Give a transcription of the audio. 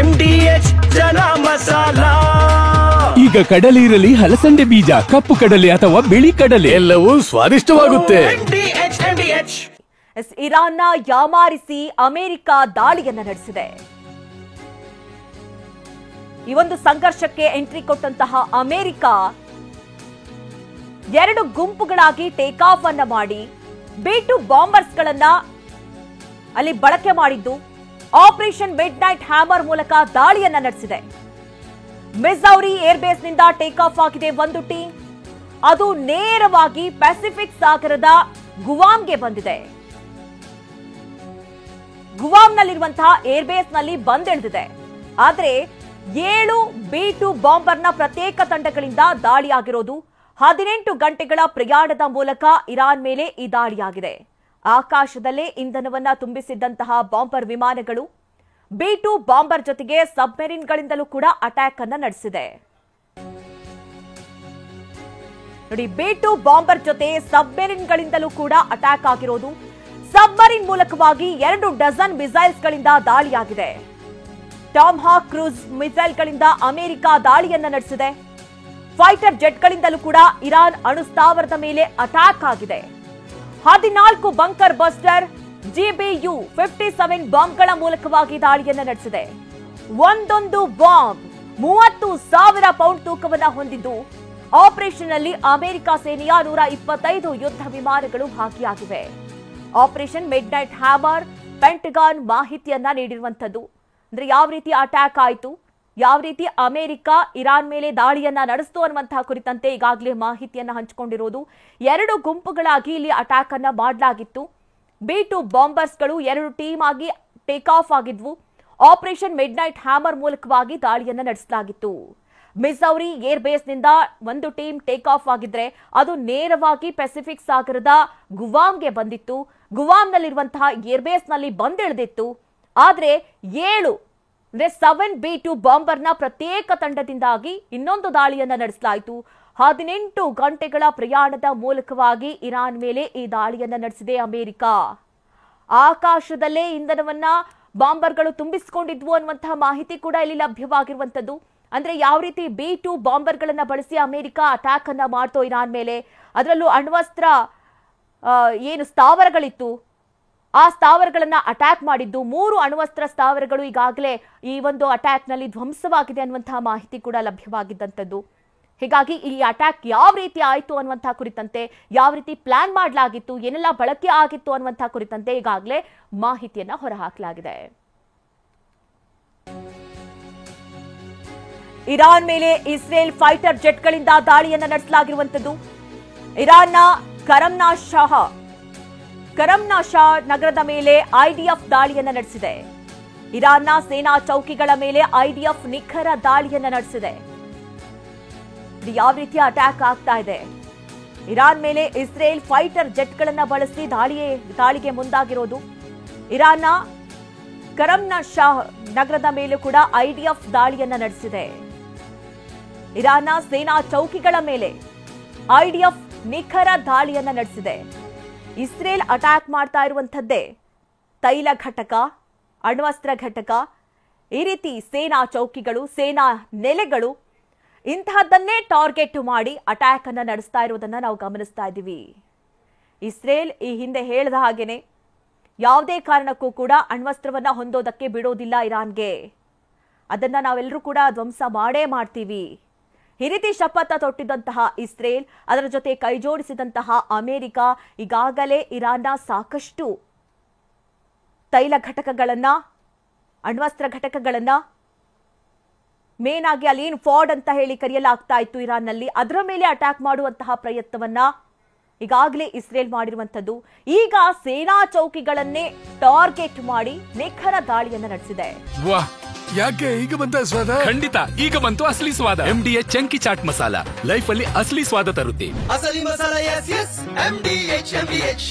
MDH chana masala. ಈಗ ಕಡಲೆ ಇರಲಿ, ಹಲಸಂಡೆ ಬೀಜ, ಕಪ್ಪು ಕಡಲೆ ಅಥವಾ ಬಿಳಿ ಕಡಲೆ, ಎಲ್ಲವೂ ಸ್ವಾದಿಷ್ಟವಾಗುತ್ತೆ. ಇರಾನ್ನ ಯಾಮಾರಿಸಿ ಅಮೆರಿಕ ದಾಳಿಯನ್ನ ನಡೆಸಿದೆ. ಈ ಒಂದು ಸಂಘರ್ಷಕ್ಕೆ ಎಂಟ್ರಿ ಕೊಟ್ಟಂತಹ ಅಮೆರಿಕ 2 ಗುಂಪುಗಳಾಗಿ ಟೇಕ್ ಆಫ್ ಅನ್ನ ಮಾಡಿ B2 ಬಾಂಬರ್ಸ್ ಗಳನ್ನ ಅಲ್ಲಿ ಬಳಕೆ ಮಾಡಿದ್ದು ಆಪರೇಷನ್ ಮಿಡ್ ನೈಟ್ ಹ್ಯಾಮರ್ ಮೂಲಕ ದಾಳಿಯನ್ನ ನಡೆಸಿದೆ. ಮಿಸೌರಿ ಏರ್ಬೇಸ್ ನಿಂದ ಟೇಕ್ ಆಫ್ ಆಗಿದೆ ಒಂದು ಟೀಮ್. ಅದು ನೇರವಾಗಿ ಪೆಸಿಫಿಕ್ ಸಾಗರದ ಗುವಾಮ್ಗೆ ಬಂದಿದೆ. ಗುವಾಮ್ನಲ್ಲಿರುವಂತಹ ಏರ್ಬೇಸ್ ನಲ್ಲಿ ಬಂದಿಳಿದಿದೆ. ಆದರೆ 7 B2 ಬಾಂಬರ್ನ ಪ್ರತ್ಯೇಕ ತಂಡಗಳಿಂದ ದಾಳಿಯಾಗಿರೋದು. 18 ಗಂಟೆಗಳ ಪ್ರಯಾಣದ ಮೂಲಕ ಇರಾನ್ ಮೇಲೆ ಈ ದಾಳಿಯಾಗಿದೆ. ಆಕಾಶದಲ್ಲೇ ಇಂಧನವನ್ನ ತುಂಬಿಸಿದ್ದಂತಹ ಬಾಂಬರ್ ವಿಮಾನಗಳು B2 ಬಾಂಬರ್ ಜೊತೆಗೆ ಸಬ್ಮೆರಿನ್ಗಳಿಂದಲೂ ಕೂಡ ಅಟ್ಯಾಕ್ ಅನ್ನ ನಡೆಸಿದೆ. ನೋಡಿ, B2 ಬಾಂಬರ್ ಜೊತೆ ಸಬ್ಮೆರಿನ್ಗಳಿಂದಲೂ ಕೂಡ ಅಟ್ಯಾಕ್ ಆಗಿರೋದು. ಸಬ್ಮರಿನ್ ಮೂಲಕವಾಗಿ 2 ಡಜನ್ ಮಿಸೈಲ್ಸ್ ಗಳಿಂದ ದಾಳಿಯಾಗಿದೆ. ಟಾಮ್ ಹಾಕ್ ಕ್ರೂಸ್ ಮಿಸೈಲ್ಗಳಿಂದ ಅಮೆರಿಕ ದಾಳಿಯನ್ನ ನಡೆಸಿದೆ. ಫೈಟರ್ ಜೆಟ್ಗಳಿಂದಲೂ ಕೂಡ ಇರಾನ್ ಅಣು ಸ್ಥಾವರದ ಮೇಲೆ ಅಟ್ಯಾಕ್ ಆಗಿದೆ. 14 ಬಂಕರ್ ಬಸ್ಟರ್ GBU 57 ಬಾಂಬ್ಗಳ ಮೂಲಕವಾಗಿ ದಾಳಿಯನ್ನ ನಡೆಸಿದೆ. ಒಂದೊಂದು ಬಾಂಬ್ 30,000 ಪೌಂಡ್ ತೂಕವನ್ನ ಹೊಂದಿದ್ದು ಆಪರೇಷನ್ ಅಲ್ಲಿ ಅಮೆರಿಕ ಸೇನೆಯ 125 ಯುದ್ಧ ವಿಮಾನಗಳು ಭಾಗಿಯಾಗಿವೆ. Operation Midnight Hammer Pentagon ಮಾಹಿತಿಯನ್ನ ನೀಡಿರುವಂತದ್ದು. ಅಂದ್ರೆ ಯಾವ ರೀತಿ ಅಟ್ಯಾಕ್ ಆಯಿತು, ಯಾವ ರೀತಿ ಅಮೆರಿಕ ಇರಾನ್ ಮೇಲೆ ದಾಳಿಯನ್ನ ನಡೆಸಿತು ಅನ್ನುವಂತಹ ಕುರಿತಂತೆ ಈಗಾಗಲೇ ಮಾಹಿತಿಯನ್ನ ಹಂಚಿಕೊಂಡಿರೋದು. 2 ಗುಂಪುಗಳಾಗಿ ಇಲ್ಲಿ ಅಟ್ಯಾಕ್ ಅನ್ನ ಮಾಡಲಾಗಿತ್ತು. B2 ಬಾಂಬರ್ಸ್ಗಳು 2 ಟೀಮ್ ಆಗಿ ಟೇಕ್ ಆಫ್ ಆಗಿದ್ವು. ಆಪರೇಷನ್ ಮಿಡ್ ನೈಟ್ ಹ್ಯಾಮರ್ ಮೂಲಕವಾಗಿ ದಾಳಿಯನ್ನ ನಡೆಸಲಾಗಿತ್ತು. ಮಿಸೌರಿ ಏರ್ ಬೇಸ್ ನಿಂದ ಒಂದು ಟೀಮ್ ಟೇಕ್ ಆಫ್ ಆಗಿದ್ರೆ ಅದು ನೇರವಾಗಿ ಪೆಸಿಫಿಕ್ ಸಾಗರದ ಗುವಾಮ್ಗೆ ಬಂದಿತ್ತು. ಗುವಾಮ್ನಲ್ಲಿರುವಂತಹ ಏರ್ ಬೇಸ್ ನಲ್ಲಿ ಬಂದಿಳಿದಿತ್ತು. ಆದ್ರೆ 7 B2 ಬಾಂಬರ್ನ ಪ್ರತ್ಯೇಕ ತಂಡದಿಂದಾಗಿ ಇನ್ನೊಂದು ದಾಳಿಯನ್ನ ನಡೆಸಲಾಯಿತು. 18 ಗಂಟೆಗಳ ಪ್ರಯಾಣದ ಮೂಲಕವಾಗಿ ಇರಾನ್ ಮೇಲೆ ಈ ದಾಳಿಯನ್ನ ನಡೆಸಿದೆ ಅಮೆರಿಕ. ಆಕಾಶದಲ್ಲೇ ಇಂಧನವನ್ನ ಬಾಂಬರ್ಗಳು ತುಂಬಿಸಿಕೊಂಡಿದ್ವು ಅನ್ನುವಂತಹ ಮಾಹಿತಿ ಕೂಡ ಇಲ್ಲಿ ಲಭ್ಯವಾಗಿರುವಂತದ್ದು. ಅಂದ್ರೆ ಯಾವ ರೀತಿ B2 ಬಾಂಬರ್ಗಳನ್ನ ಬಳಸಿ ಅಮೆರಿಕ ಅಟ್ಯಾಕ್ ಅನ್ನ ಮಾಡ್ತೋ ಇರಾನ್ ಮೇಲೆ, ಅದರಲ್ಲೂ ಅಣ್ವಸ್ತ್ರ ಏನು ಸ್ಥಾವರಗಳಿತ್ತು ಆ ಸ್ಥಾವರಗಳನ್ನ ಅಟ್ಯಾಕ್ ಮಾಡಿದ್ದು. 3 ಅಣ್ವಸ್ತ್ರ ಸ್ಥಾವರಗಳು ಈಗಾಗಲೇ ಈ ಒಂದು ಅಟ್ಯಾಕ್ ನಲ್ಲಿ ಧ್ವಂಸವಾಗಿದೆ ಅನ್ನುವಂತಹ ಮಾಹಿತಿ ಕೂಡ ಲಭ್ಯವಾಗಿದ್ದಂಥದ್ದು. ಹೀಗಾಗಿ ಈ ಅಟ್ಯಾಕ್ ಯಾವ ರೀತಿ ಆಯಿತು ಅನ್ನುವಂತಹ ಕುರಿತಂತೆ, ಯಾವ ರೀತಿ ಪ್ಲಾನ್ ಮಾಡಲಾಗಿತ್ತು, ಏನೆಲ್ಲ ಬಳಕೆ ಆಗಿತ್ತು ಅನ್ನುವಂತಹ ಕುರಿತಂತೆ ಈಗಾಗಲೇ ಮಾಹಿತಿಯನ್ನ ಹೊರಹಾಕಲಾಗಿದೆ. ಇರಾನ್ ಮೇಲೆ ಇಸ್ರೇಲ್ ಫೈಟರ್ ಜೆಟ್ಗಳಿಂದ ದಾಳಿಯನ್ನ ನಡೆಸಲಾಗಿರುವಂತದ್ದು. ಇರಾನ್ನ ಕರಮ್ನಾ ಶಾ ನಗರದ ಮೇಲೆ IDF ದಾಳಿಯನ್ನ ನಡೆಸಿದೆ. ಇರಾನ್ನ ಸೇನಾ ಚೌಕಿಗಳ ಮೇಲೆ IDF ನಿಖರ ದಾಳಿಯನ್ನ ನಡೆಸಿದೆ. ಯಾವ ರೀತಿಯ ಅಟ್ಯಾಕ್ ಆಗ್ತಾ ಇದೆ, ಇರಾನ್ ಮೇಲೆ ಇಸ್ರೇಲ್ ಫೈಟರ್ ಜೆಟ್ಗಳನ್ನ ಬಳಸಿ ದಾಳಿಗೆ ಮುಂದಾಗಿರೋದು. ಇರಾನ್ನ ಕರಮ್ನಾ ಶಾ ನಗರದ ಮೇಲೂ ಕೂಡ IDF ದಾಳಿಯನ್ನ ನಡೆಸಿದೆ. ಇರಾನ್ನ ಸೇನಾ ಚೌಕಿಗಳ ಮೇಲೆ IDF ನಿಖರ ದಾಳಿಯನ್ನ ನಡೆಸಿದೆ. ಇಸ್ರೇಲ್ ಅಟ್ಯಾಕ್ ಮಾಡ್ತಾ ಇರುವಂತದ್ದೇ ತೈಲ ಘಟಕ, ಅಣ್ವಸ್ತ್ರ ಘಟಕ, ಈ ರೀತಿ ಸೇನಾ ಚೌಕಿಗಳು, ಸೇನಾ ನೆಲೆಗಳು, ಇಂತಹದ್ದನ್ನೇ ಟಾರ್ಗೆಟ್ ಮಾಡಿ ಅಟ್ಯಾಕ್ ಅನ್ನ ನಡೆಸ್ತಾ ಇರೋದನ್ನ ನಾವು ಗಮನಿಸ್ತಾ ಇದ್ದೀವಿ. ಇಸ್ರೇಲ್ ಈ ಹಿಂದೆ ಹೇಳಿದ ಹಾಗೇನೆ ಯಾವುದೇ ಕಾರಣಕ್ಕೂ ಕೂಡ ಅಣ್ವಸ್ತ್ರವನ್ನ ಹೊಂದೋದಕ್ಕೆ ಬಿಡೋದಿಲ್ಲ ಇರಾನ್ಗೆ. ಅದನ್ನ ನಾವೆಲ್ಲರೂ ಕೂಡ ಧ್ವಂಸ ಮಾಡೇ ಮಾಡ್ತೀವಿ. ಈ ರೀತಿ ಶಪಥ ತೊಟ್ಟಿದ್ದಂತಹ ಇಸ್ರೇಲ್, ಅದರ ಜೊತೆ ಕೈಜೋಡಿಸಿದಂತಹ ಅಮೆರಿಕ ಈಗಾಗಲೇ ಇರಾನ್ನ ಸಾಕಷ್ಟು ತೈಲ ಘಟಕಗಳನ್ನ, ಅಣ್ವಸ್ತ್ರ ಘಟಕಗಳನ್ನ, ಮೇನ್ ಆಗಿ ಅಲೇನ್ ಫಾರ್ಡ್ ಅಂತ ಹೇಳಿ ಕರೆಯಲಾಗ್ತಾ ಇತ್ತು ಇರಾನ್ನಲ್ಲಿ, ಅದರ ಮೇಲೆ ಅಟ್ಯಾಕ್ ಮಾಡುವಂತಹ ಪ್ರಯತ್ನವನ್ನ ಈಗಾಗಲೇ ಇಸ್ರೇಲ್ ಮಾಡಿರುವಂತದ್ದು. ಈಗ ಸೇನಾ ಚೌಕಿಗಳನ್ನೇ ಟಾರ್ಗೆಟ್ ಮಾಡಿ ನಿಖರ ದಾಳಿಯನ್ನ ನಡೆಸಿದೆ. ಯಾಕೆ ಈಗ ಬಂತ ಸ್ವಾದ? ಖಂಡಿತ ಈಗ ಬಂತು ಅಸಲಿ ಸ್ವಾದ. MDH chunky chaat masala life ಅಲ್ಲಿ ಅಸಲಿ ಸ್ವಾದ ತರುತ್ತೆ. ಅಸಲಿ ಮಸಾಲ, MDH.